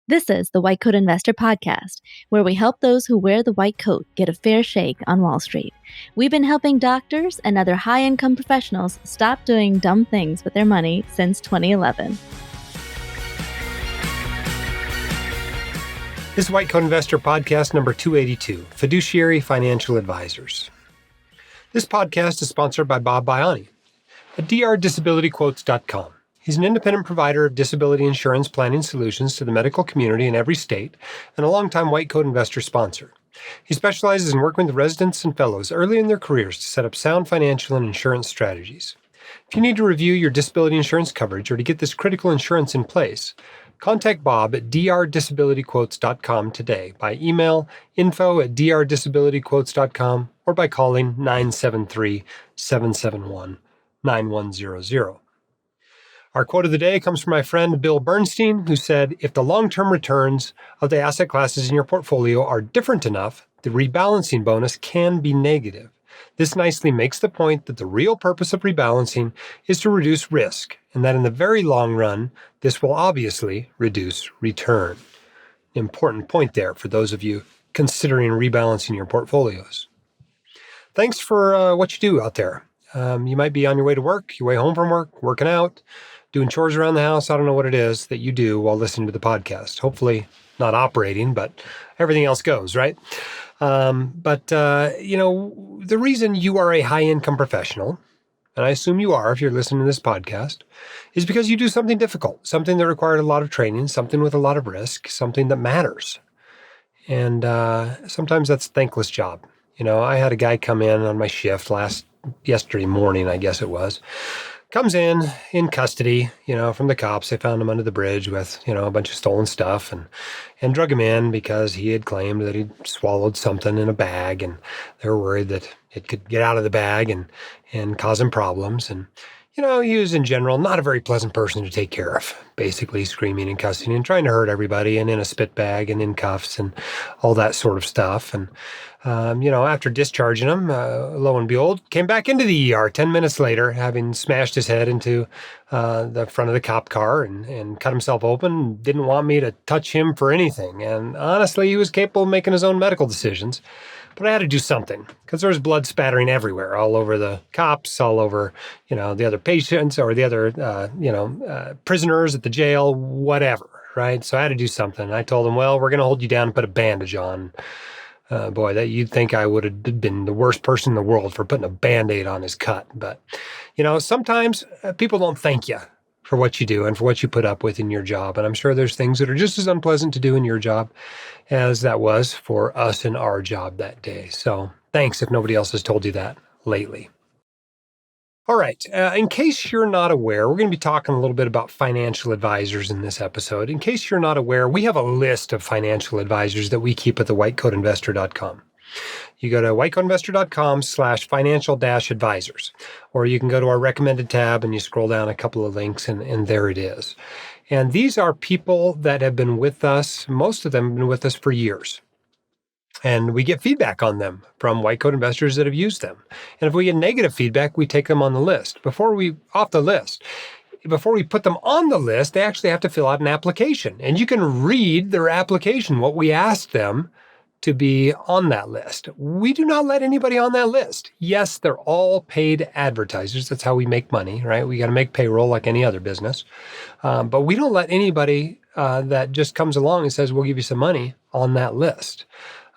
This is the White Coat Investor Podcast, where we help those who wear the white coat get a fair shake on Wall Street. We've been helping doctors and other high-income professionals stop doing dumb things with their money since 2011. This is White Coat Investor Podcast number 282, Fiduciary Financial Advisors. This podcast is sponsored by Bob Biani at drdisabilityquotes.com. He's an independent provider of disability insurance planning solutions to the medical community in every state and a longtime White Coat Investor sponsor. He specializes in working with residents and fellows early in their careers to set up sound financial and insurance strategies. If you need to review your disability insurance coverage or to get this critical insurance in place, contact Bob at drdisabilityquotes.com today by email info@drdisabilityquotes.com or by calling 973-771-9100. Our quote of the day comes from my friend Bill Bernstein, who said, "If the long-term returns of the asset classes in your portfolio are different enough, the rebalancing bonus can be negative. This nicely makes the point that the real purpose of rebalancing is to reduce risk, and that in the very long run, this will obviously reduce return." Important point there for those of you considering rebalancing your portfolios. Thanks for what you do out there. You might be on your way to work, your way home from work, working out, doing chores around the house. I don't know what it is that you do while listening to the podcast. Hopefully not operating, but everything else goes, right? The reason you are a high-income professional, and I assume you are if you're listening to this podcast, is because you do something difficult, something that required a lot of training, something with a lot of risk, something that matters. And sometimes that's a thankless job. I had a guy come in on my shift yesterday morning, I guess it was. Comes in custody, from the cops. They found him under the bridge with, a bunch of stolen stuff and drug him in because he had claimed that he'd swallowed something in a bag, and they were worried that it could get out of the bag and cause him problems. And, he was in general not a very pleasant person to take care of, basically screaming and cussing and trying to hurt everybody and in a spit bag and in cuffs and all that sort of stuff. And, after discharging him, lo and behold, came back into the ER 10 minutes later, having smashed his head into the front of the cop car and cut himself open. Didn't want me to touch him for anything. And honestly, he was capable of making his own medical decisions. But I had to do something because there was blood spattering everywhere, all over the cops, all over, the other patients or the other, prisoners at the jail, whatever, right? So I had to do something. I told him, well, we're going to hold you down and put a bandage on. Boy, that you'd think I would have been the worst person in the world for putting a Band-Aid on his cut. But, sometimes people don't thank you for what you do and for what you put up with in your job. And I'm sure there's things that are just as unpleasant to do in your job as that was for us in our job that day. So thanks if nobody else has told you that lately. All right. In case you're not aware, we're going to be talking a little bit about financial advisors in this episode. In case you're not aware, we have a list of financial advisors that we keep at the whitecoatinvestor.com. You go to whitecoatinvestor.com/financial-advisors, or you can go to our recommended tab and you scroll down a couple of links and there it is. And these are people that have been with us. Most of them have been with us for years. And we get feedback on them from White Coat investors that have used them. And if we get negative feedback, we take them on the list. Before we put them on the list, they actually have to fill out an application. And you can read their application, what we asked them to be on that list. We do not let anybody on that list. Yes, they're all paid advertisers. That's how we make money, right? We got to make payroll like any other business. But we don't let anybody that just comes along and says, we'll give you some money on that list.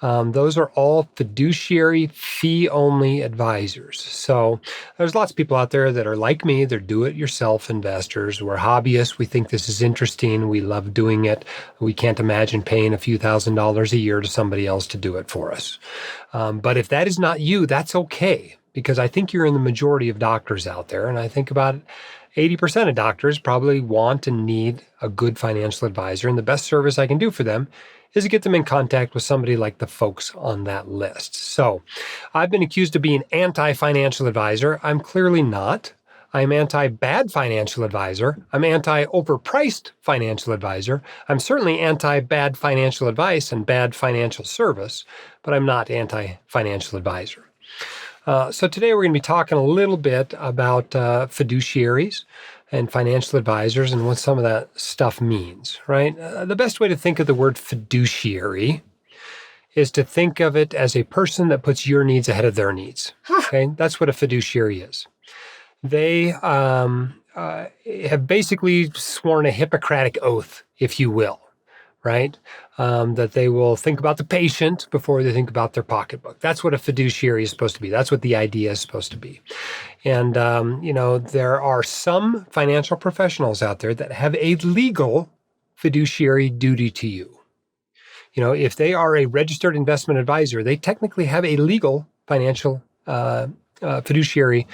Those are all fiduciary fee-only advisors. So there's lots of people out there that are like me. They're do-it-yourself investors. We're hobbyists. We think this is interesting. We love doing it. We can't imagine paying a few $1,000s a year to somebody else to do it for us. But if that is not you, that's okay, because I think you're in the majority of doctors out there. And I think about 80% of doctors probably want and need a good financial advisor. And the best service I can do for them is to get them in contact with somebody like the folks on that list. So I've been accused of being anti-financial advisor. I'm clearly not. I'm anti-bad financial advisor. I'm anti-overpriced financial advisor. I'm certainly anti-bad financial advice and bad financial service, but I'm not anti-financial advisor. So today we're going to be talking a little bit about fiduciaries and financial advisors and what some of that stuff means, right? The best way to think of the word fiduciary is to think of it as a person that puts your needs ahead of their needs. Okay, that's what a fiduciary is. They have basically sworn a Hippocratic oath, if you will, right? That they will think about the patient before they think about their pocketbook. That's what a fiduciary is supposed to be. That's what the idea is supposed to be. And, there are some financial professionals out there that have a legal fiduciary duty to you. If they are a registered investment advisor, they technically have a legal financial fiduciary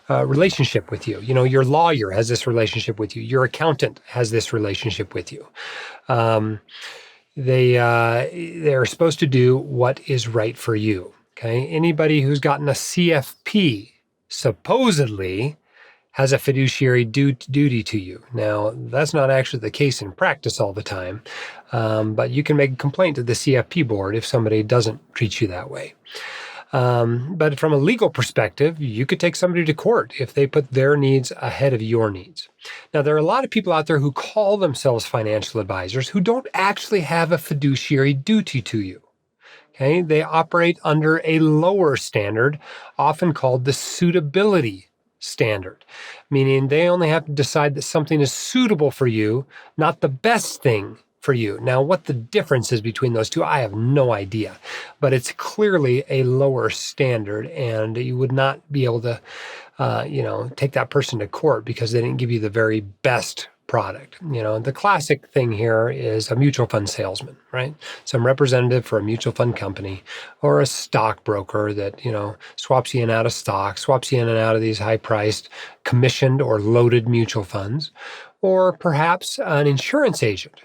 relationship with you. Your lawyer has this relationship with you. Your accountant has this relationship with you. They're supposed to do what is right for you. Okay. Anybody who's gotten a CFP supposedly has a fiduciary duty to you. Now, that's not actually the case in practice all the time, but you can make a complaint to the CFP board if somebody doesn't treat you that way. But from a legal perspective, you could take somebody to court if they put their needs ahead of your needs. Now, there are a lot of people out there who call themselves financial advisors who don't actually have a fiduciary duty to you. Okay, they operate under a lower standard, often called the suitability standard, meaning they only have to decide that something is suitable for you, not the best thing for you. Now, what the difference is between those two, I have no idea, but it's clearly a lower standard, and you would not be able to, take that person to court because they didn't give you the very best product. The classic thing here is a mutual fund salesman, right? Some representative for a mutual fund company or a stockbroker that, swaps you in and out of stock, swaps you in and out of these high-priced, commissioned or loaded mutual funds, or perhaps an insurance agent.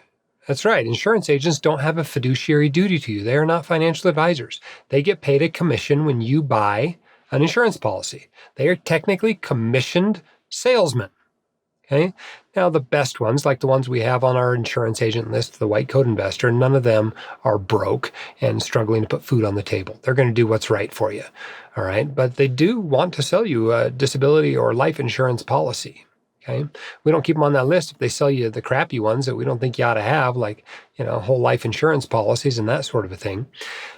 That's right. Insurance agents don't have a fiduciary duty to you. They are not financial advisors. They get paid a commission when you buy an insurance policy. They are technically commissioned salesmen. Okay. Now, the best ones, like the ones we have on our insurance agent list, the white coat investor, none of them are broke and struggling to put food on the table. They're going to do what's right for you. All right. But they do want to sell you a disability or life insurance policy. Okay. We don't keep them on that list if they sell you the crappy ones that we don't think you ought to have, like, whole life insurance policies and that sort of a thing.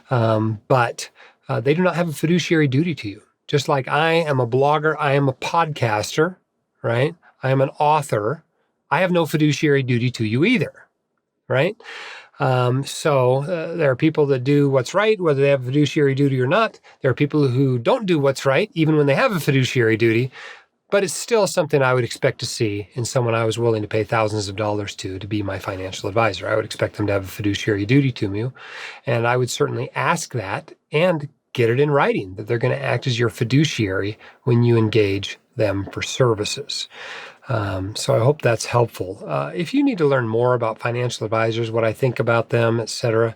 But they do not have a fiduciary duty to you. Just like I am a blogger, I am a podcaster, right? I am an author. I have no fiduciary duty to you either, right? So there are people that do what's right, whether they have a fiduciary duty or not. There are people who don't do what's right, even when they have a fiduciary duty. But it's still something I would expect to see in someone I was willing to pay thousands of dollars to be my financial advisor. I would expect them to have a fiduciary duty to me. And I would certainly ask that and get it in writing that they're going to act as your fiduciary when you engage them for services. So I hope that's helpful. If you need to learn more about financial advisors, what I think about them, etc.,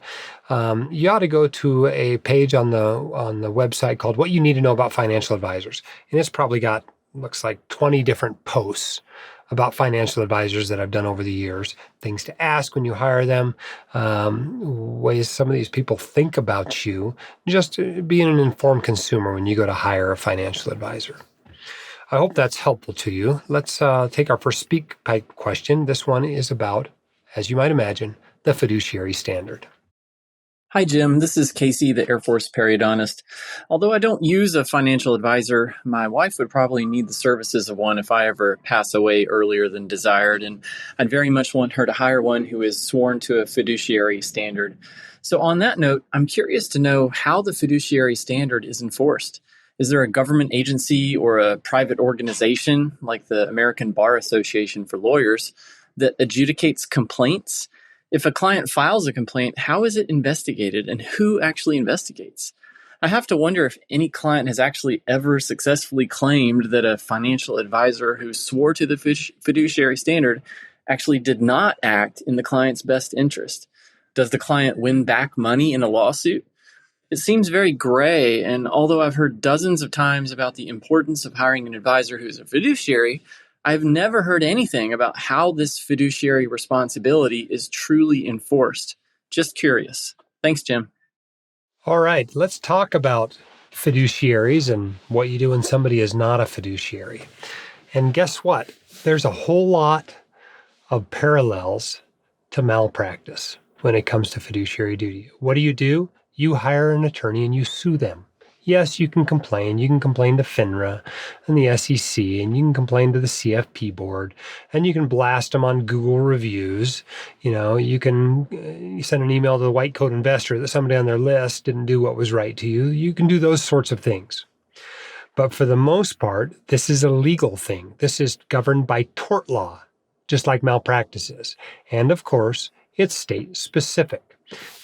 you ought to go to a page on the website called "What You Need to Know About Financial Advisors," and it's probably got looks like 20 different posts about financial advisors that I've done over the years, things to ask when you hire them, ways some of these people think about you, just being an informed consumer when you go to hire a financial advisor. I hope that's helpful to you. Let's take our first speak pipe question. This one is about, as you might imagine, the fiduciary standard. Hi, Jim. This is Casey, the Air Force periodontist. Although I don't use a financial advisor, my wife would probably need the services of one if I ever pass away earlier than desired, and I'd very much want her to hire one who is sworn to a fiduciary standard. So on that note, I'm curious to know how the fiduciary standard is enforced. Is there a government agency or a private organization, like the American Bar Association for Lawyers, that adjudicates complaints? If a client files a complaint, how is it investigated and who actually investigates? I have to wonder if any client has actually ever successfully claimed that a financial advisor who swore to the fiduciary standard actually did not act in the client's best interest. Does the client win back money in a lawsuit? It seems very gray, and although I've heard dozens of times about the importance of hiring an advisor who's a fiduciary, I've never heard anything about how this fiduciary responsibility is truly enforced. Just curious. Thanks, Jim. All right, let's talk about fiduciaries and what you do when somebody is not a fiduciary. And guess what? there's a whole lot of parallels to malpractice when it comes to fiduciary duty. What do? You hire an attorney and you sue them. Yes, you can complain. You can complain to FINRA and the SEC, and you can complain to the CFP board, and you can blast them on Google reviews. You can send an email to the white coat investor that somebody on their list didn't do what was right to you. You can do those sorts of things. But for the most part, this is a legal thing. This is governed by tort law, just like malpractice is. And of course, it's state specific.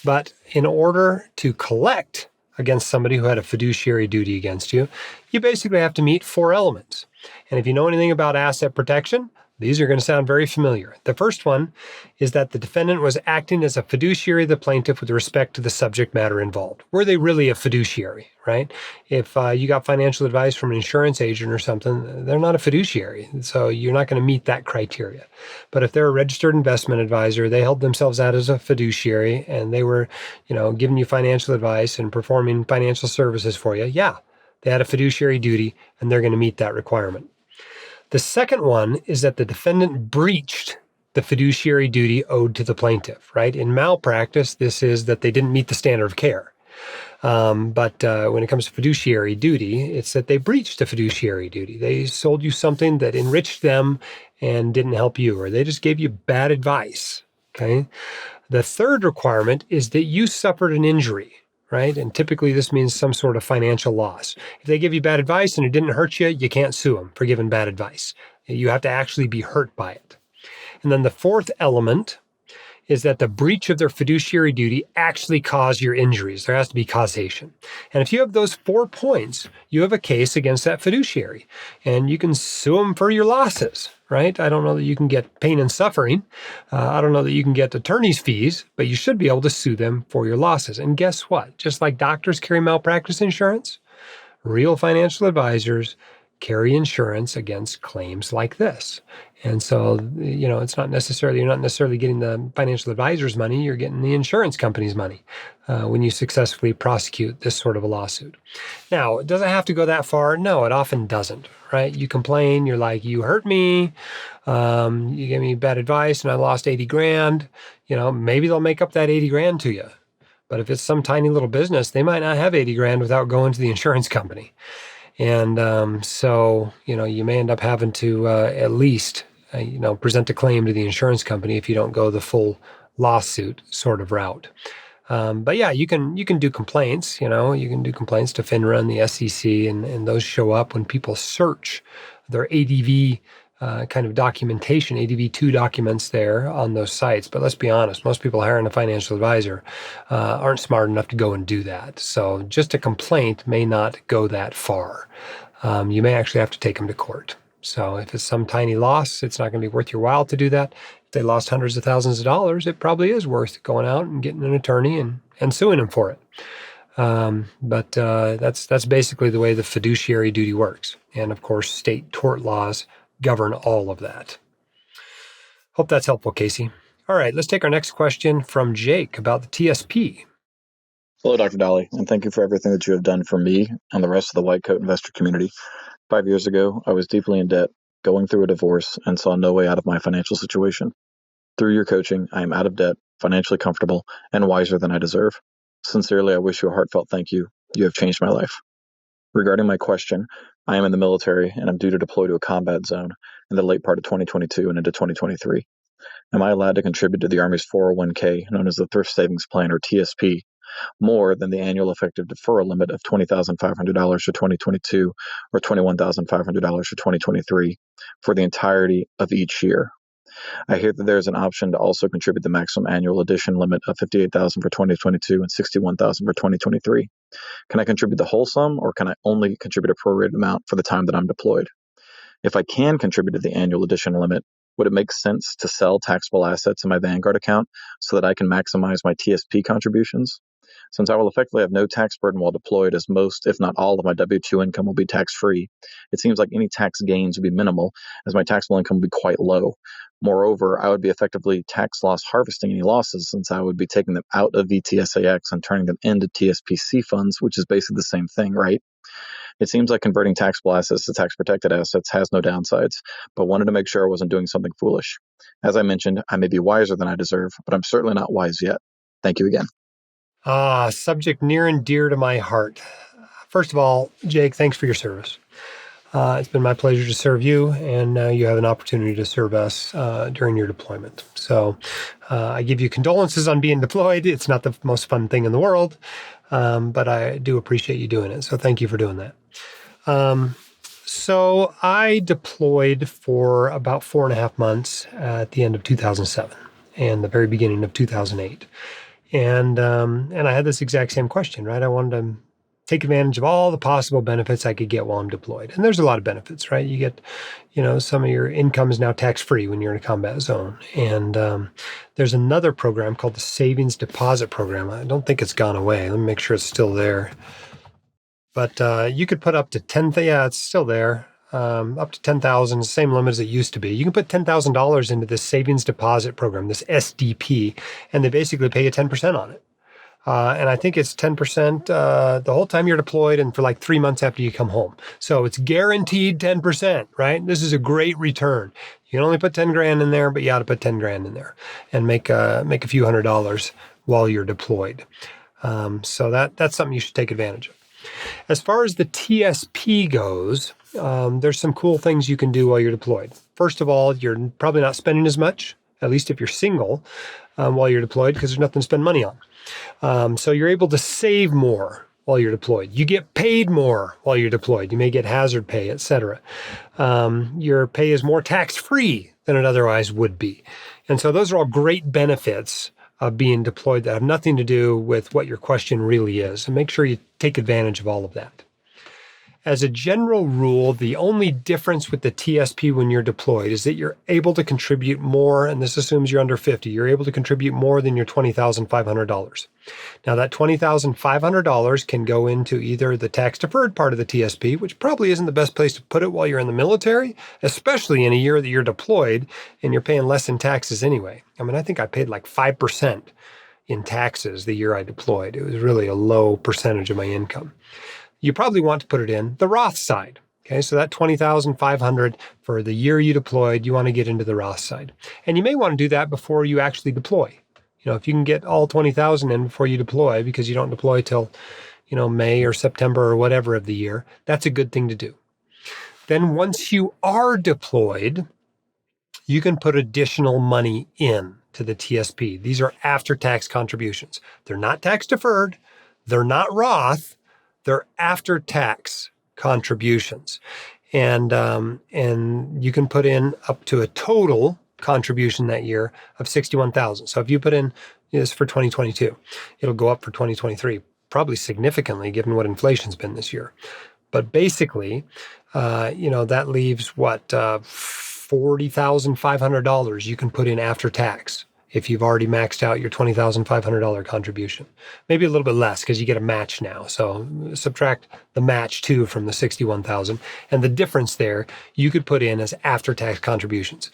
But in order to collect against somebody who had a fiduciary duty against you, you basically have to meet 4 elements. And if you know anything about asset protection, these are going to sound very familiar. The first one is that the defendant was acting as a fiduciary of the plaintiff with respect to the subject matter involved. Were they really a fiduciary, right? If you got financial advice from an insurance agent or something, they're not a fiduciary. So you're not going to meet that criteria. But if they're a registered investment advisor, they held themselves out as a fiduciary and they were, giving you financial advice and performing financial services for you. Yeah, they had a fiduciary duty and they're going to meet that requirement. The second one is that the defendant breached the fiduciary duty owed to the plaintiff, right? In malpractice, this is that they didn't meet the standard of care. But when it comes to fiduciary duty, it's that they breached the fiduciary duty. They sold you something that enriched them and didn't help you, or they just gave you bad advice, okay? The third requirement is that you suffered an injury, right? And typically this means some sort of financial loss. If they give you bad advice and it didn't hurt you, you can't sue them for giving bad advice. You have to actually be hurt by it. And then the fourth element is that the breach of their fiduciary duty actually caused your injuries. There has to be causation. And if you have those 4 points, you have a case against that fiduciary. And you can sue them for your losses, right? I don't know that you can get pain and suffering. I don't know that you can get attorney's fees, but you should be able to sue them for your losses. And guess what? Just like doctors carry malpractice insurance, real financial advisors carry insurance against claims like this. And so, it's not necessarily, you're not necessarily getting the financial advisor's money, you're getting the insurance company's money when you successfully prosecute this sort of a lawsuit. Now, does it have to go that far? No, it often doesn't, right? You complain, you're like, you hurt me, you gave me bad advice and I lost 80 grand. Maybe they'll make up that 80 grand to you. But if it's some tiny little business, they might not have 80 grand without going to the insurance company. And so, you may end up having to at least, present a claim to the insurance company if you don't go the full lawsuit sort of route. But yeah, you can do complaints, you can do complaints to FINRA and the SEC, and those show up when people search their ADV kind of documentation, ADV2 documents there on those sites. But let's be honest, most people hiring a financial advisor aren't smart enough to go and do that. So just a complaint may not go that far. You may actually have to take them to court. So if it's some tiny loss, it's not going to be worth your while to do that. If they lost hundreds of thousands of dollars, it probably is worth going out and getting an attorney and suing them for it. But that's basically the way the fiduciary duty works. And of course, state tort laws govern all of that. Hope that's helpful, Casey. All right, let's take our next question from Jake about the TSP. Hello, Dr. Dolly, and thank you for everything that you have done for me and the rest of the white coat investor community. 5 years ago, I was deeply in debt, going through a divorce, and saw no way out of my financial situation. Through your coaching, I am out of debt, financially comfortable, and wiser than I deserve. Sincerely, I wish you a heartfelt thank you. You have changed my life. Regarding my question, I am in the military and I'm due to deploy to a combat zone in the late part of 2022 and into 2023. Am I allowed to contribute to the Army's 401k, known as the Thrift Savings Plan, or TSP, more than the annual effective deferral limit of $20,500 for 2022 or $21,500 for 2023 for the entirety of each year? I hear that there is an option to also contribute the maximum annual addition limit of $58,000 for 2022 and $61,000 for 2023. Can I contribute the whole sum, or can I only contribute a prorated amount for the time that I'm deployed? If I can contribute to the annual addition limit, would it make sense to sell taxable assets in my Vanguard account so that I can maximize my TSP contributions? Since I will effectively have no tax burden while deployed, as most, if not all, of my W-2 income will be tax-free, it seems like any tax gains would be minimal, as my taxable income would be quite low. Moreover, I would be effectively tax loss harvesting any losses, since I would be taking them out of VTSAX and turning them into TSPC funds, which is basically the same thing, right? It seems like converting taxable assets to tax-protected assets has no downsides, but wanted to make sure I wasn't doing something foolish. As I mentioned, I may be wiser than I deserve, but I'm certainly not wise yet. Thank you again. Subject near and dear to my heart. First of all, Jake, thanks for your service. It's been my pleasure to serve you, and now you have an opportunity to serve us during your deployment. So I give you condolences on being deployed. It's not the most fun thing in the world, but I do appreciate you doing it. So thank you for doing that. So I deployed for about 4.5 months at the end of 2007 and the very beginning of 2008. And I had this exact same question, right? I wanted to take advantage of all the possible benefits I could get while I'm deployed. And there's a lot of benefits, right? You get, some of your income is now tax-free when you're in a combat zone. And there's another program called the Savings Deposit Program. I don't think it's gone away. Let me make sure it's still there. But you could put up to it's still there. Up to 10,000, same limit as it used to be. You can put $10,000 into this savings deposit program, this SDP, and they basically pay you 10% on it. And I think it's 10% the whole time you're deployed and for like 3 months after you come home. So it's guaranteed 10%, right? This is a great return. You can only put 10 grand in there, but you ought to put 10 grand in there and make a few $100s while you're deployed. So that's something you should take advantage of. As far as the TSP goes, there's some cool things you can do while you're deployed. First of all, you're probably not spending as much, at least if you're single, while you're deployed, because there's nothing to spend money on. So you're able to save more while you're deployed. You get paid more while you're deployed. You may get hazard pay, etc. Your pay is more tax-free than it otherwise would be. And so those are all great benefits of being deployed that have nothing to do with what your question really is. And make sure you take advantage of all of that. As a general rule, the only difference with the TSP when you're deployed is that you're able to contribute more, and this assumes you're under 50, you're able to contribute more than your $20,500. Now that $20,500 can go into either the tax-deferred part of the TSP, which probably isn't the best place to put it while you're in the military, especially in a year that you're deployed and you're paying less in taxes anyway. I mean, I think I paid like 5% in taxes the year I deployed. It was really a low percentage of my income. You probably want to put it in the Roth side. Okay, so that $20,500 for the year you deployed, you want to get into the Roth side. And you may want to do that before you actually deploy. If you can get all 20,000 in before you deploy, because you don't deploy till, May or September or whatever of the year, that's a good thing to do. Then once you are deployed, you can put additional money in to the TSP. These are after-tax contributions. They're not tax-deferred. They're not Roth. They're after-tax contributions. And you can put in up to a total contribution that year of $61,000. So if you put in this for 2022, it'll go up for 2023, probably significantly given what inflation's been this year. But basically, that leaves $40,500 you can put in after tax if you've already maxed out your $20,500 contribution. Maybe a little bit less because you get a match now. So subtract the match too from the $61,000. And the difference there you could put in as after-tax contributions.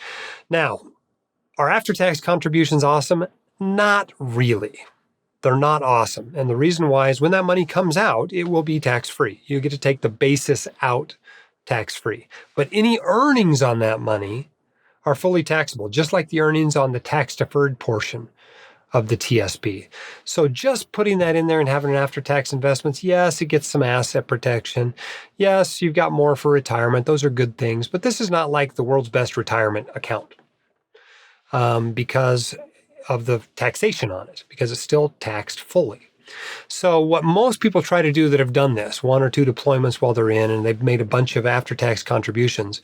Now, are after-tax contributions awesome? Not really. They're not awesome. And the reason why is when that money comes out, it will be tax-free. You get to take the basis out tax-free. But any earnings on that money are fully taxable, just like the earnings on the tax-deferred portion of the TSP. So just putting that in there and having an after-tax investments, yes, it gets some asset protection. Yes, you've got more for retirement. Those are good things. But this is not like the world's best retirement account because of the taxation on it, because it's still taxed fully. So what most people try to do that have done this, 1 or 2 deployments while they're in, and they've made a bunch of after-tax contributions,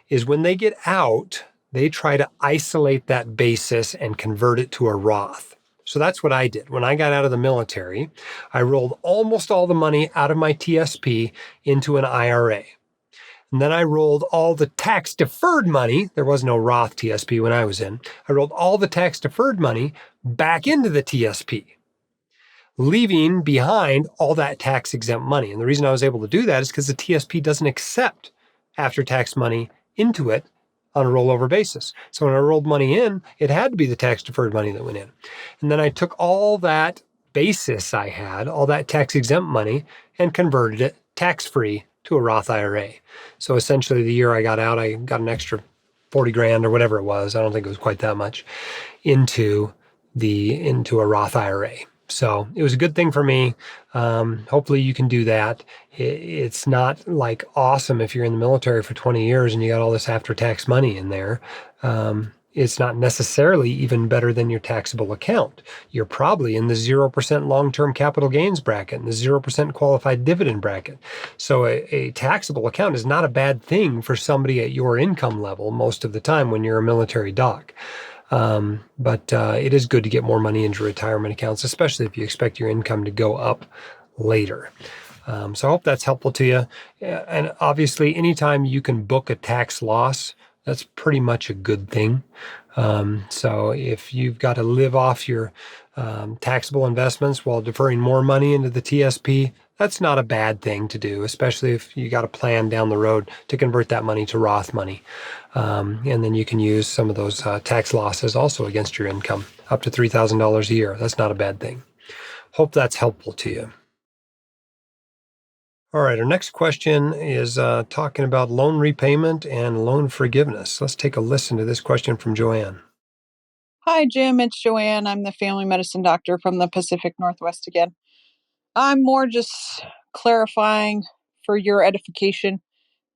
is when they get out, they try to isolate that basis and convert it to a Roth. So that's what I did. When I got out of the military, I rolled almost all the money out of my TSP into an IRA. And then I rolled all the tax-deferred money. There was no Roth TSP when I was in. I rolled all the tax-deferred money back into the TSP, leaving behind all that tax-exempt money. And the reason I was able to do that is because the TSP doesn't accept after-tax money into it on a rollover basis. So when I rolled money in, it had to be the tax-deferred money that went in. And then I took all that basis I had, all that tax-exempt money, and converted it tax-free to a Roth IRA. So essentially the year I got out, I got an extra 40 grand or whatever it was. I don't think it was quite that much into a Roth IRA. So it was a good thing for me. Hopefully you can do that. It's not like awesome if you're in the military for 20 years and you got all this after-tax money in there. It's not necessarily even better than your taxable account. You're probably in the 0% long-term capital gains bracket and the 0% qualified dividend bracket. So a taxable account is not a bad thing for somebody at your income level most of the time when you're a military doc. But it is good to get more money into retirement accounts, especially if you expect your income to go up later. So I hope that's helpful to you. And obviously, anytime you can book a tax loss, that's pretty much a good thing. So if you've got to live off your taxable investments while deferring more money into the TSP, that's not a bad thing to do, especially if you got a plan down the road to convert that money to Roth money. And then you can use some of those tax losses also against your income, up to $3,000 a year. That's not a bad thing. Hope that's helpful to you. All right, our next question is talking about loan repayment and loan forgiveness. Let's take a listen to this question from Joanne. Hi, Jim. It's Joanne. I'm the family medicine doctor from the Pacific Northwest again. I'm more just clarifying for your edification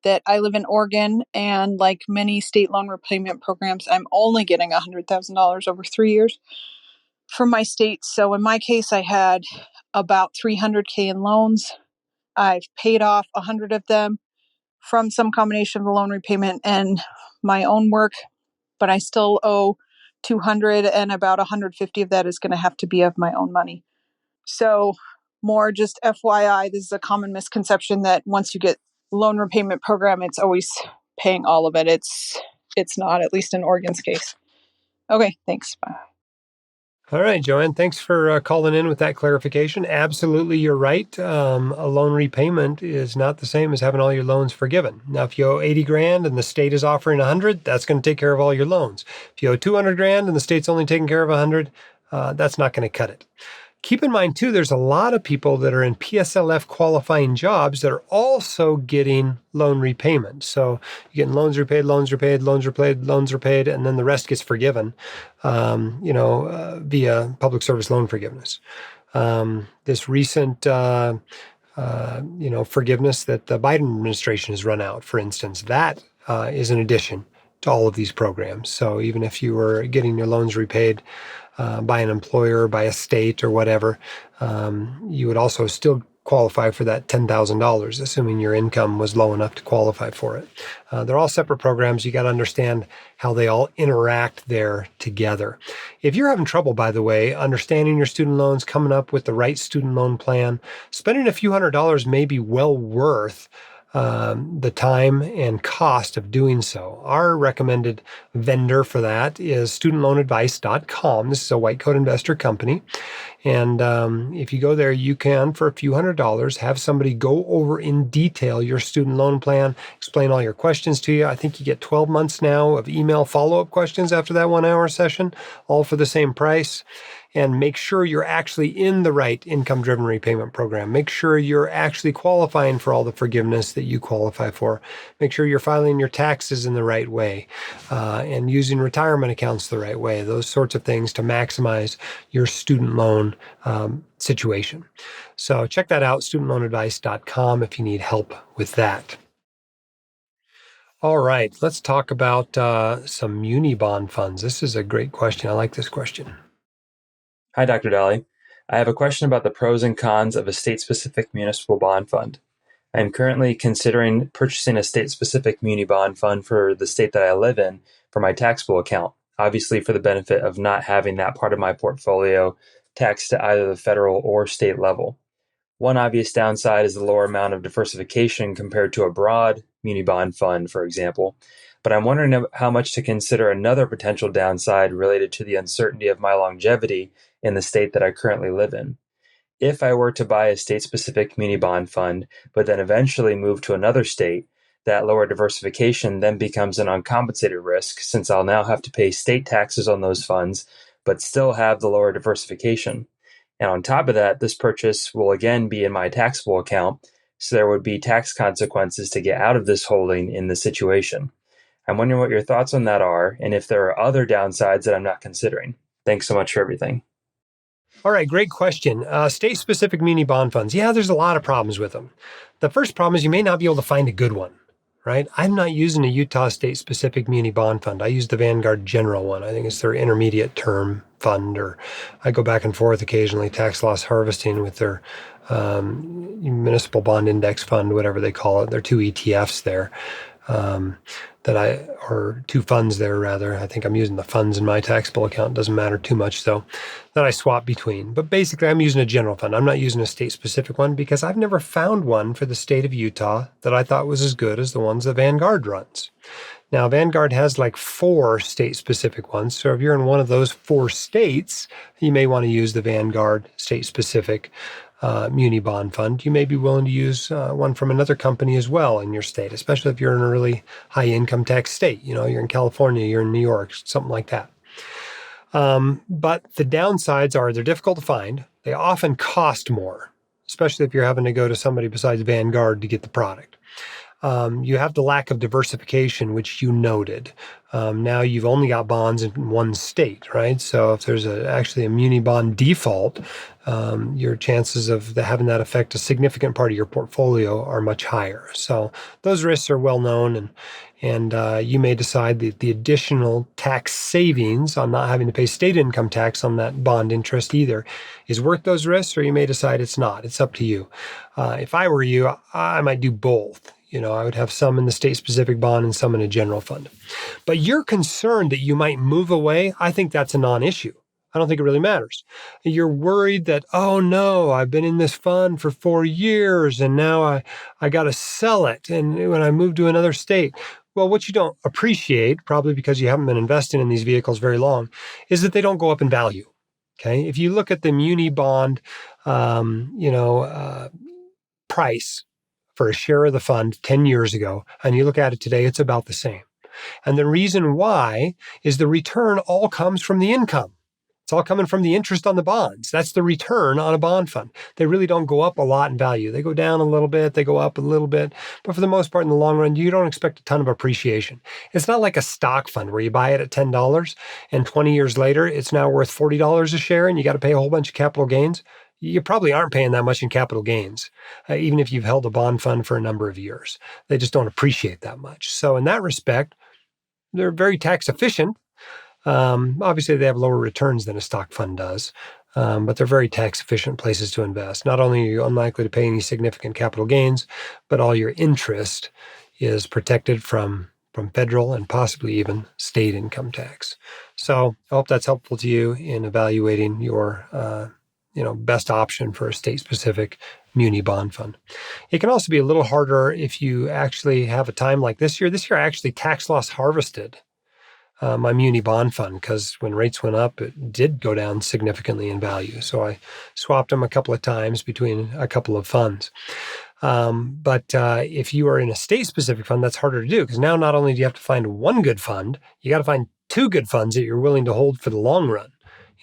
that I live in Oregon, and like many state loan repayment programs, I'm only getting $100,000 over 3 years from my state. So in my case, I had about $300K in loans. I've paid off 100 of them from some combination of the loan repayment and my own work, but I still owe 200, and about 150 of that is going to have to be of my own money. So more just FYI, this is a common misconception that once you get loan repayment program, it's always paying all of it. It's not, at least in Oregon's case. Okay, thanks. Bye. All right, Joanne, thanks for calling in with that clarification. Absolutely, you're right. A loan repayment is not the same as having all your loans forgiven. Now, if you owe 80 grand and the state is offering 100, that's going to take care of all your loans. If you owe 200 grand and the state's only taking care of 100, that's not going to cut it. Keep in mind, too, there's a lot of people that are in PSLF qualifying jobs that are also getting loan repayment. So you're getting loans repaid, loans repaid, loans repaid, loans repaid, and then the rest gets forgiven, via public service loan forgiveness. This recent, forgiveness that the Biden administration has run out, for instance, that is an addition to all of these programs. So even if you were getting your loans repaid by an employer, by a state or whatever, you would also still qualify for that $10,000, assuming your income was low enough to qualify for it. They're all separate programs. You got to understand how they all interact there together. If you're having trouble, by the way, understanding your student loans, coming up with the right student loan plan, spending a few $100s may be well worth the time and cost of doing so. Our recommended vendor for that is studentloanadvice.com. This is a white coat investor company. And if you go there, you can, for a few $100s, have somebody go over in detail your student loan plan, explain all your questions to you. I think you get 12 months now of email follow-up questions after that 1 hour session, all for the same price. And make sure you're actually in the right income-driven repayment program. Make sure you're actually qualifying for all the forgiveness that you qualify for. Make sure you're filing your taxes in the right way and using retirement accounts the right way. Those sorts of things to maximize your student loan situation. So check that out, studentloanadvice.com, if you need help with that. All right, let's talk about some muni bond funds. This is a great question. I like this question. Hi, Dr. Daly. I have a question about the pros and cons of a state-specific municipal bond fund. I am currently considering purchasing a state-specific muni bond fund for the state that I live in for my taxable account, obviously for the benefit of not having that part of my portfolio taxed to either the federal or state level. One obvious downside is the lower amount of diversification compared to a broad muni bond fund, for example. But I'm wondering how much to consider another potential downside related to the uncertainty of my longevity in the state that I currently live in. If I were to buy a state-specific muni bond fund, but then eventually move to another state, that lower diversification then becomes an uncompensated risk, since I'll now have to pay state taxes on those funds, but still have the lower diversification. And on top of that, this purchase will again be in my taxable account, so there would be tax consequences to get out of this holding in this situation. I'm wondering what your thoughts on that are, and if there are other downsides that I'm not considering. Thanks so much for everything. All right, great question. State-specific muni bond funds. Yeah, there's a lot of problems with them. The first problem is you may not be able to find a good one, right? I'm not using a Utah state-specific muni bond fund. I use the Vanguard General one. I think it's their intermediate term fund, or I go back and forth occasionally, tax loss harvesting with their Municipal Bond Index Fund, whatever they call it. There are two ETFs there. Or two funds there rather. I think I'm using the funds in my taxable account. Doesn't matter too much though, that I swap between. But basically I'm using a general fund. I'm not using a state specific one because I've never found one for the state of Utah that I thought was as good as the ones that Vanguard runs. Now, Vanguard has like 4 state-specific ones. So if you're in one of those 4 states, you may want to use the Vanguard state-specific muni bond fund. You may be willing to use one from another company as well in your state, especially if you're in a really high income tax state. You're in California, you're in New York, something like that. But the downsides are they're difficult to find. They often cost more, especially if you're having to go to somebody besides Vanguard to get the product. You have the lack of diversification, which you noted. Now you've only got bonds in one state, right? So if there's actually a muni bond default, your chances of having that affect a significant part of your portfolio are much higher. So those risks are well known, and you may decide that the additional tax savings on not having to pay state income tax on that bond interest either is worth those risks, or you may decide it's not. It's up to you. If I were you, I might do both. I would have some in the state-specific bond and some in a general fund. But you're concerned that you might move away. I think that's a non-issue. I don't think it really matters. You're worried that, oh no, I've been in this fund for 4 years and now I got to sell it. And when I move to another state, well, what you don't appreciate, probably because you haven't been investing in these vehicles very long, is that they don't go up in value. Okay. If you look at the muni bond, price for a share of the fund 10 years ago, and you look at it today, it's about the same. And the reason why is the return all comes from the income. It's all coming from the interest on the bonds. That's the return on a bond fund. They really don't go up a lot in value. They go down a little bit, they go up a little bit, but for the most part in the long run, you don't expect a ton of appreciation. It's not like a stock fund where you buy it at $10 and 20 years later, it's now worth $40 a share and you got to pay a whole bunch of capital gains. You probably aren't paying that much in capital gains, even if you've held a bond fund for a number of years. They just don't appreciate that much. So in that respect, they're very tax efficient. Obviously, they have lower returns than a stock fund does, but they're very tax efficient places to invest. Not only are you unlikely to pay any significant capital gains, but all your interest is protected from federal and possibly even state income tax. So I hope that's helpful to you in evaluating your best option for a state-specific muni bond fund. It can also be a little harder if you actually have a time like this year. This year, I actually tax loss harvested my muni bond fund because when rates went up, it did go down significantly in value. So I swapped them a couple of times between a couple of funds. But if you are in a state-specific fund, that's harder to do because now not only do you have to find one good fund, you got to find 2 good funds that you're willing to hold for the long run.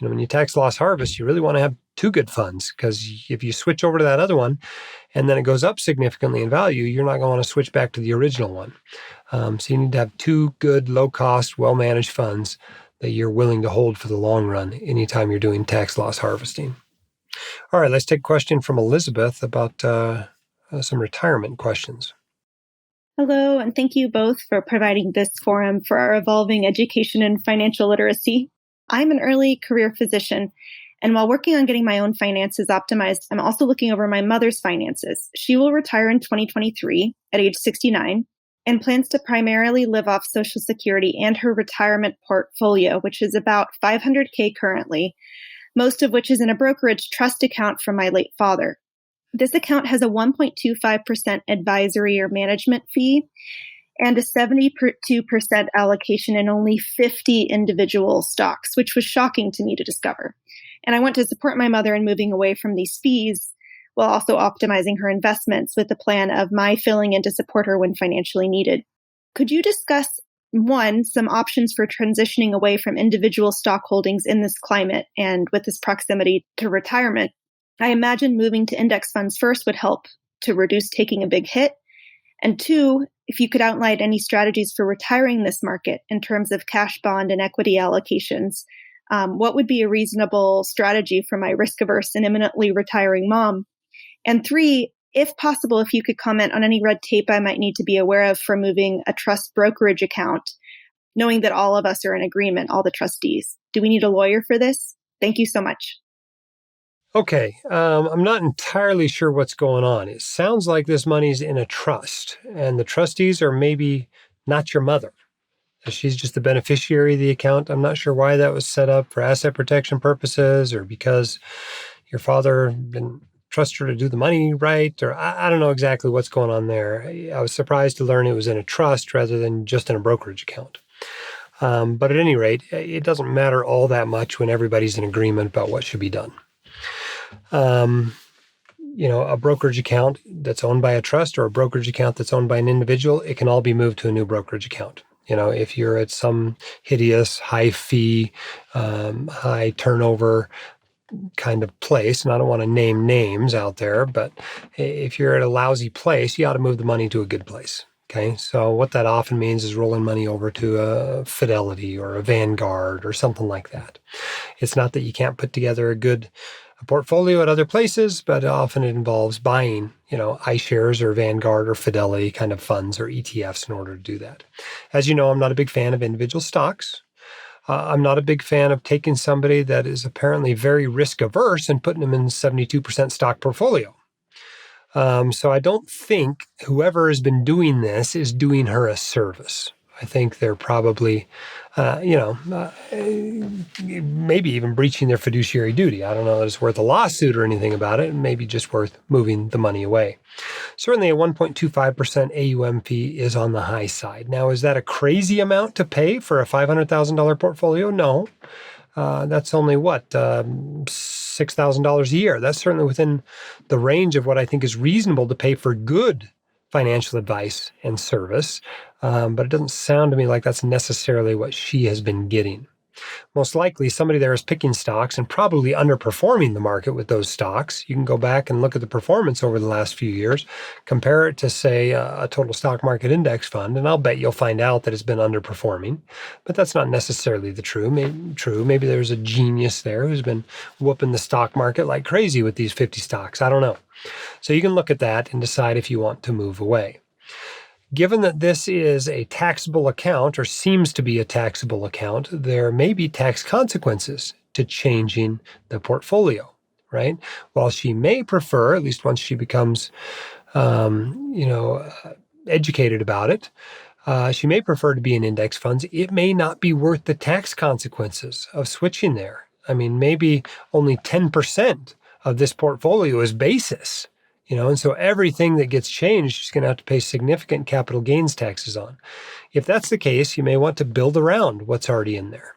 When you tax loss harvest, you really want to have 2 good funds because if you switch over to that other one and then it goes up significantly in value, you're not going to want to switch back to the original one. So you need to have 2 good, low-cost, well-managed funds that you're willing to hold for the long run anytime you're doing tax loss harvesting. All right, let's take a question from Elizabeth about some retirement questions. Hello, and thank you both for providing this forum for our evolving education and financial literacy. I'm an early career physician, and while working on getting my own finances optimized, I'm also looking over my mother's finances. She will retire in 2023 at age 69 and plans to primarily live off Social Security and her retirement portfolio, which is about $500K currently, most of which is in a brokerage trust account from my late father. This account has a 1.25% advisory or management fee and a 72% allocation in only 50 individual stocks, which was shocking to me to discover. And I want to support my mother in moving away from these fees while also optimizing her investments with the plan of my filling in to support her when financially needed. Could you discuss, 1, some options for transitioning away from individual stock holdings in this climate and with this proximity to retirement? I imagine moving to index funds first would help to reduce taking a big hit? And two, if you could outline any strategies for retiring this market in terms of cash, bond, and equity allocations, what would be a reasonable strategy for my risk-averse and imminently retiring mom? And three, if possible, if you could comment on any red tape I might need to be aware of for moving a trust brokerage account, knowing that all of us are in agreement, all the trustees. Do we need a lawyer for this? Thank you so much. Okay, I'm not entirely sure what's going on. It sounds like this money's in a trust, and the trustees are maybe not your mother. She's just the beneficiary of the account. I'm not sure why that was set up for asset protection purposes or because your father didn't trust her to do the money right, or I don't know exactly what's going on there. I was surprised to learn it was in a trust rather than just in a brokerage account. But at any rate, it doesn't matter all that much when everybody's in agreement about what should be done. A brokerage account that's owned by a trust or a brokerage account that's owned by an individual, it can all be moved to a new brokerage account. If you're at some hideous, high fee, high turnover kind of place, and I don't want to name names out there, but if you're at a lousy place, you ought to move the money to a good place. Okay, so what that often means is rolling money over to a Fidelity or a Vanguard or something like that. It's not that you can't put together a portfolio at other places, but often it involves buying, iShares or Vanguard or Fidelity kind of funds or ETFs in order to do that. As you know, I'm not a big fan of individual stocks. I'm not a big fan of taking somebody that is apparently very risk averse and putting them in 72% stock portfolio. So I don't think whoever has been doing this is doing her a service. I think they're probably, maybe even breaching their fiduciary duty. I don't know that it's worth a lawsuit or anything about it. It may be just worth moving the money away. Certainly a 1.25% AUM fee is on the high side. Now, is that a crazy amount to pay for a $500,000 portfolio? No. That's only $6,000 a year. That's certainly within the range of what I think is reasonable to pay for good financial advice and service. But it doesn't sound to me like that's necessarily what she has been getting. Most likely somebody there is picking stocks and probably underperforming the market with those stocks. You can go back and look at the performance over the last few years, compare it to, say, a total stock market index fund, and I'll bet you'll find out that it's been underperforming. But that's not necessarily the true. Maybe there's a genius there who's been whooping the stock market like crazy with these 50 stocks. I don't know. So you can look at that and decide if you want to move away. Given that this is a taxable account or seems to be a taxable account, there may be tax consequences to changing the portfolio, right? While she may prefer, at least once she becomes, educated about it, she may prefer to be in index funds. It may not be worth the tax consequences of switching there. I mean, maybe only 10% of this portfolio is basis. And so everything that gets changed, she's going to have to pay significant capital gains taxes on. If that's the case, you may want to build around what's already in there.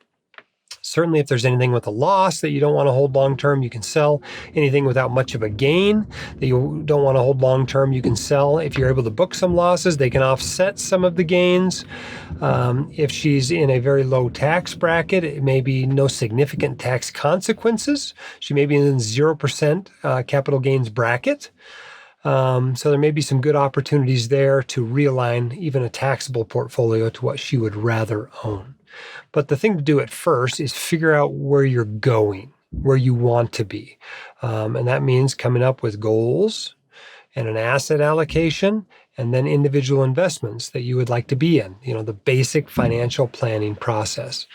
Certainly, if there's anything with a loss that you don't want to hold long-term, you can sell. Anything without much of a gain that you don't want to hold long-term, you can sell. If you're able to book some losses, they can offset some of the gains. If she's in a very low tax bracket, it may be no significant tax consequences. She may be in 0% capital gains bracket. So there may be some good opportunities there to realign even a taxable portfolio to what she would rather own. But the thing to do at first is figure out where you're going, where you want to be. And that means coming up with goals and an asset allocation and then individual investments that you would like to be in, the basic financial planning process.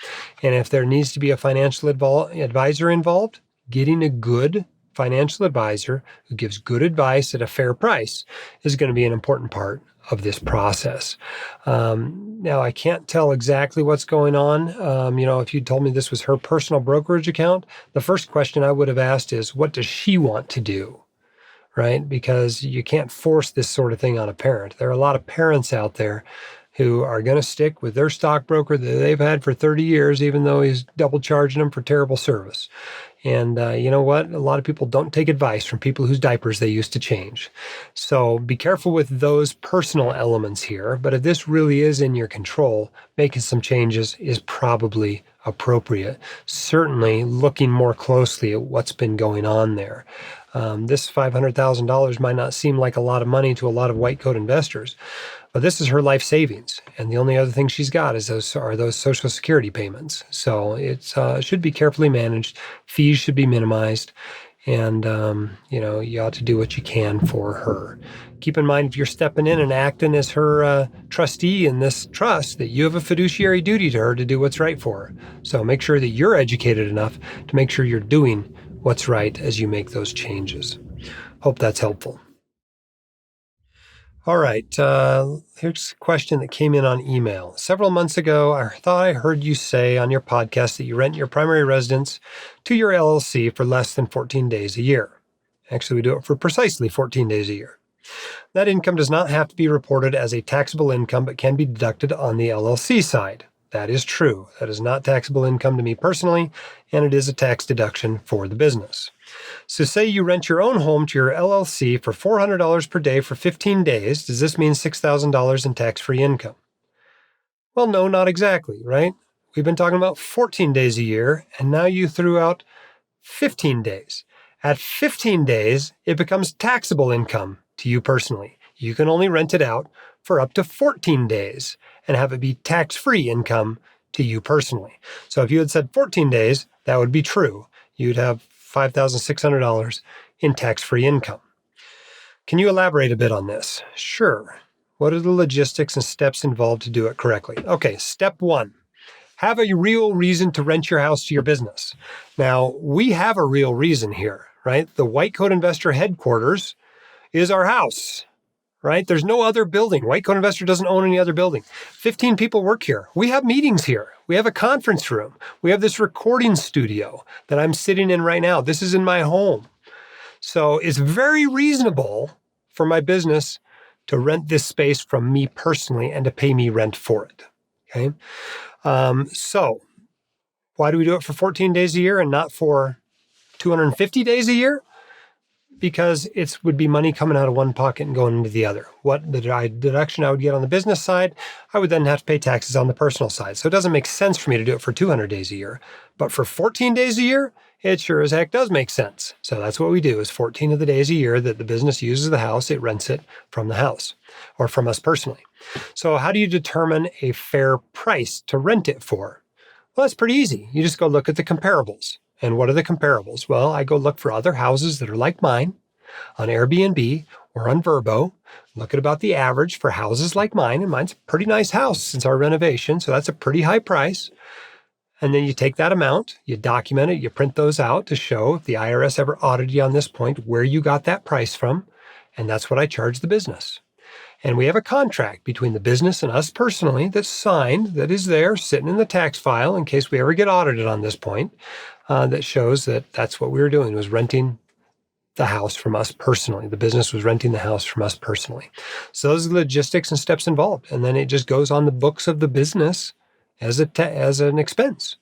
And if there needs to be a financial advisor involved, getting a good financial advisor who gives good advice at a fair price is going to be an important part of this process. Now, I can't tell exactly what's going on. If you told me this was her personal brokerage account, the first question I would have asked is, what does she want to do? Right? Because you can't force this sort of thing on a parent. There are a lot of parents out there who are going to stick with their stockbroker that they've had for 30 years, even though he's double charging them for terrible service. And you know what? A lot of people don't take advice from people whose diapers they used to change. So be careful with those personal elements here. But if this really is in your control, making some changes is probably appropriate. Certainly looking more closely at what's been going on there. This $500,000 might not seem like a lot of money to a lot of white coat investors, but this is her life savings, and the only other thing she's got is those Social Security payments. So it should be carefully managed. Fees should be minimized, and you ought to do what you can for her. Keep in mind, if you're stepping in and acting as her trustee in this trust, that you have a fiduciary duty to her to do what's right for her. So make sure that you're educated enough to make sure you're doing what's right as you make those changes. Hope that's helpful. All right, here's a question that came in on email. Several months ago, I thought I heard you say on your podcast that you rent your primary residence to your LLC for less than 14 days a year. Actually, we do it for precisely 14 days a year. That income does not have to be reported as a taxable income, but can be deducted on the LLC side. That is true. That is not taxable income to me personally, and it is a tax deduction for the business. So say you rent your own home to your LLC for $400 per day for 15 days. Does this mean $6,000 in tax-free income? Well, no, not exactly, right? We've been talking about 14 days a year, and now you threw out 15 days. At 15 days, it becomes taxable income to you personally. You can only rent it out for up to 14 days and have it be tax-free income to you personally. So if you had said 14 days, that would be true. You'd have $5,600 in tax-free income. Can you elaborate a bit on this? Sure. What are the logistics and steps involved to do it correctly? Okay, step one. Have a real reason to rent your house to your business. Now, we have a real reason here, right? The White Coat Investor headquarters is our house, right? There's no other building. White Coat Investor doesn't own any other building. 15 people work here. We have meetings here. We have a conference room. We have this recording studio that I'm sitting in right now. This is in my home. So it's very reasonable for my business to rent this space from me personally and to pay me rent for it, okay? So why do we do it for 14 days a year and not for 250 days a year? Because it would be money coming out of one pocket and going into the other. What the deduction I would get on the business side, I would then have to pay taxes on the personal side. So it doesn't make sense for me to do it for 200 days a year. But for 14 days a year, it sure as heck does make sense. So that's what we do is 14 of the days a year that the business uses the house, it rents it from the house or from us personally. So how do you determine a fair price to rent it for? Well, that's pretty easy. You just go look at the comparables. And what are the comparables? Well, I go look for other houses that are like mine on Airbnb or on Vrbo. Look at about the average for houses like mine. And mine's a pretty nice house since our renovation. So that's a pretty high price. And then you take that amount, you document it, you print those out to show if the IRS ever audited you on this point, where you got that price from. And that's what I charge the business. And we have a contract between the business and us personally that's signed, that is there sitting in the tax file in case we ever get audited on this point, that shows that that's what we were doing, was renting the house from us personally. The business was renting the house from us personally. So those are the logistics and steps involved. And then it just goes on the books of the business as an expense.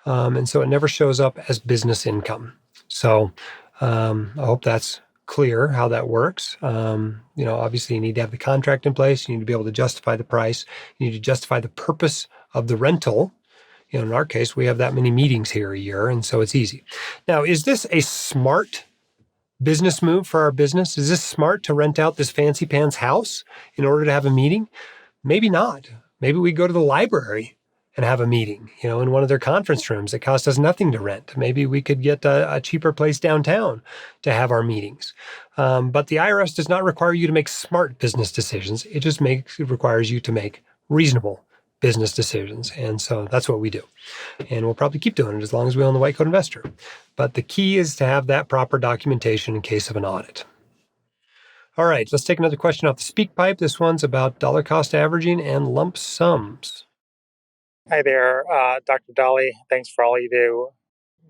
And so it never shows up as business income. So I hope that's clear how that works. Obviously you need to have the contract in place. You need to be able to justify the price. You need to justify the purpose of the rental. In our case, we have that many meetings here a year, and so it's easy. Now, is this a smart business move for our business? Is this smart to rent out this fancy pants house in order to have a meeting? Maybe not. Maybe we go to the library and have a meeting, in one of their conference rooms that cost us nothing to rent. Maybe we could get a cheaper place downtown to have our meetings. But the IRS does not require you to make smart business decisions. It just requires you to make reasonable business decisions. And so that's what we do. And we'll probably keep doing it as long as we own the White Coat Investor. But the key is to have that proper documentation in case of an audit. All right, let's take another question off the speak pipe. This one's about dollar cost averaging and lump sums. Hi there, Dr. Dolly. Thanks for all you do.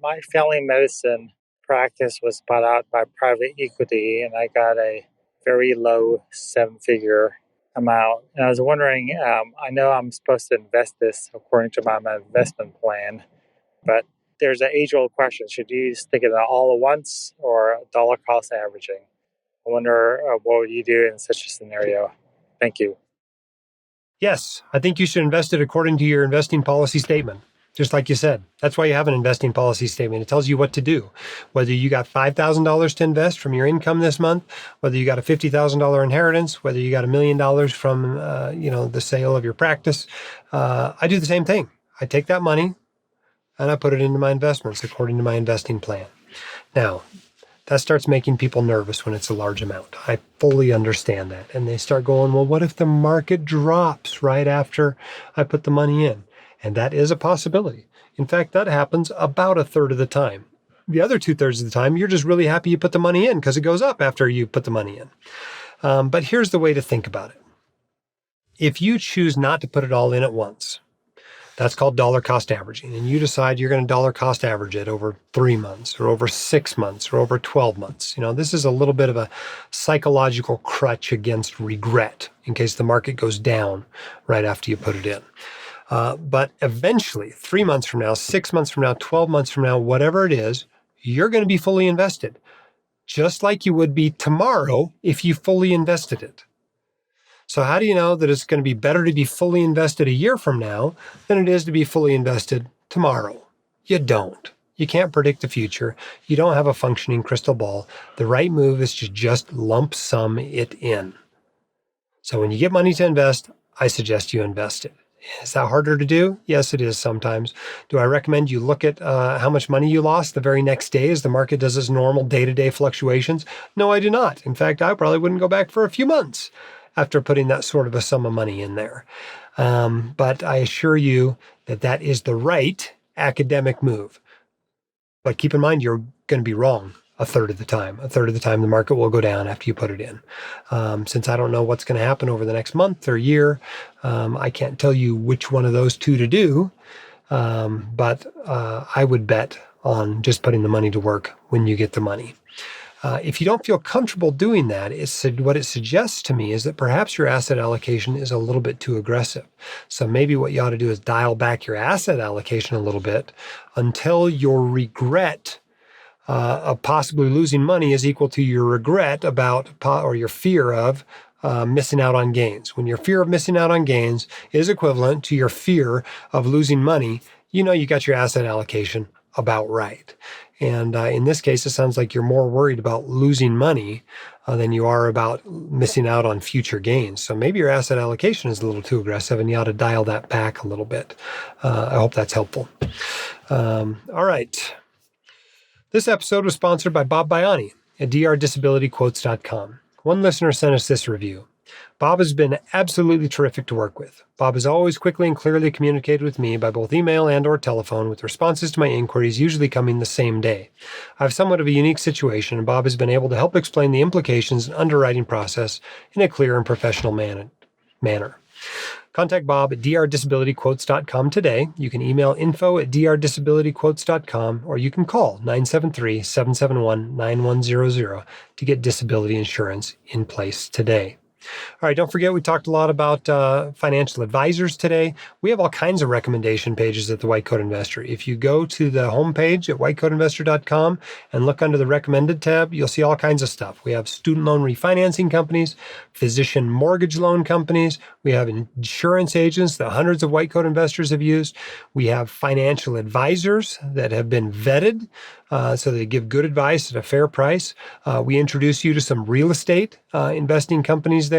My family medicine practice was bought out by private equity, and I got a very low seven-figure amount. And I was wondering, I know I'm supposed to invest this according to my investment plan, but there's an age-old question. Should you stick it all at once or dollar cost averaging? I wonder what would you do in such a scenario? Thank you. Yes, I think you should invest it according to your investing policy statement. Just like you said, that's why you have an investing policy statement. It tells you what to do. Whether you got $5,000 to invest from your income this month, whether you got a $50,000 inheritance, whether you got $1 million from the sale of your practice, I do the same thing. I take that money and I put it into my investments according to my investing plan. Now, that starts making people nervous when it's a large amount. I fully understand that. And they start going, well, what if the market drops right after I put the money in? And that is a possibility. In fact, that happens about a third of the time. The other 2/3 of the time, you're just really happy you put the money in because it goes up after you put the money in. But here's the way to think about it. If you choose not to put it all in at once, that's called dollar cost averaging. And you decide you're going to dollar cost average it over 3 months or over 6 months or over 12 months. This is a little bit of a psychological crutch against regret in case the market goes down right after you put it in. But eventually, 3 months from now, 6 months from now, 12 months from now, whatever it is, you're going to be fully invested, just like you would be tomorrow if you fully invested it. So how do you know that it's going to be better to be fully invested a year from now than it is to be fully invested tomorrow? You don't. You can't predict the future. You don't have a functioning crystal ball. The right move is to just lump sum it in. So when you get money to invest, I suggest you invest it. Is that harder to do? Yes, it is sometimes. Do I recommend you look at how much money you lost the very next day as the market does its normal day-to-day fluctuations? No, I do not. In fact, I probably wouldn't go back for a few months after putting that sort of a sum of money in there. But I assure you that that is the right academic move. But keep in mind, you're going to be wrong a third of the time. A third of the time, the market will go down after you put it in. Since I don't know what's going to happen over the next month or year, I can't tell you which one of those two to do. But I would bet on just putting the money to work when you get the money. If you don't feel comfortable doing that, what it suggests to me is that perhaps your asset allocation is a little bit too aggressive. So maybe what you ought to do is dial back your asset allocation a little bit until your regret of possibly losing money is equal to your regret about or your fear of missing out on gains. When your fear of missing out on gains is equivalent to your fear of losing money, you got your asset allocation about right. And in this case, it sounds like you're more worried about losing money than you are about missing out on future gains. So maybe your asset allocation is a little too aggressive and you ought to dial that back a little bit. I hope that's helpful. All right. This episode was sponsored by Bob Biani at drdisabilityquotes.com. One listener sent us this review. Bob has been absolutely terrific to work with. Bob has always quickly and clearly communicated with me by both email and or telephone, with responses to my inquiries usually coming the same day. I have somewhat of a unique situation, and Bob has been able to help explain the implications and underwriting process in a clear and professional manner. Contact Bob at drdisabilityquotes.com today. You can email info@drdisabilityquotes.com, or you can call 973-771-9100 to get disability insurance in place today. All right, don't forget, we talked a lot about financial advisors today. We have all kinds of recommendation pages at the White Coat Investor. If you go to the homepage at whitecoatinvestor.com and look under the recommended tab, you'll see all kinds of stuff. We have student loan refinancing companies, physician mortgage loan companies. We have insurance agents that hundreds of White Coat investors have used. We have financial advisors that have been vetted, so they give good advice at a fair price. We introduce you to some real estate investing companies there.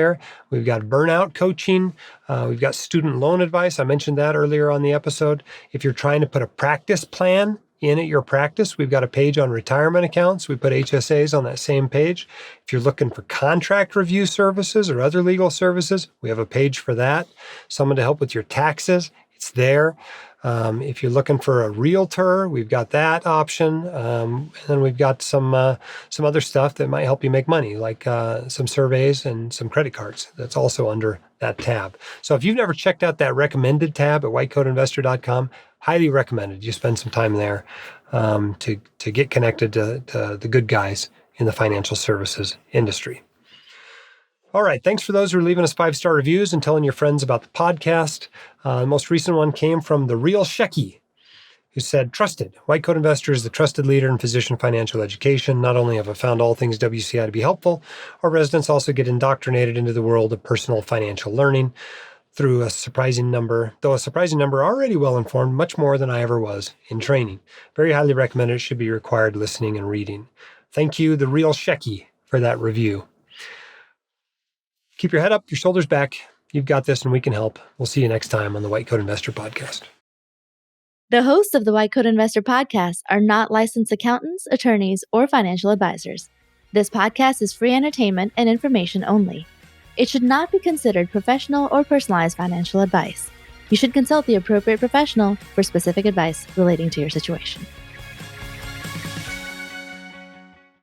We've got burnout coaching. We've got student loan advice. I mentioned that earlier on the episode. If you're trying to put a practice plan in at your practice, we've got a page on retirement accounts. We put HSAs on that same page. If you're looking for contract review services or other legal services, we have a page for that. Someone to help with your taxes, it's there. If you're looking for a realtor, we've got that option. And then we've got some other stuff that might help you make money, like some surveys and some credit cards. That's also under that tab. So if you've never checked out that recommended tab at whitecoatinvestor.com, highly recommended you spend some time there to get connected to the good guys in the financial services industry. All right. Thanks for those who are leaving us 5-star reviews and telling your friends about the podcast. The most recent one came from The Real Shecky, who said, trusted. White Coat Investor is the trusted leader in physician financial education. Not only have I found all things WCI to be helpful, our residents also get indoctrinated into the world of personal financial learning. through a surprising number, already well-informed, much more than I ever was in training. Very highly recommended. It should be required listening and reading. Thank you, The Real Shecky, for that review. Keep your head up, your shoulders back. You've got this and we can help. We'll see you next time on the White Coat Investor Podcast. The hosts of the White Coat Investor Podcast are not licensed accountants, attorneys, or financial advisors. This podcast is free entertainment and information only. It should not be considered professional or personalized financial advice. You should consult the appropriate professional for specific advice relating to your situation.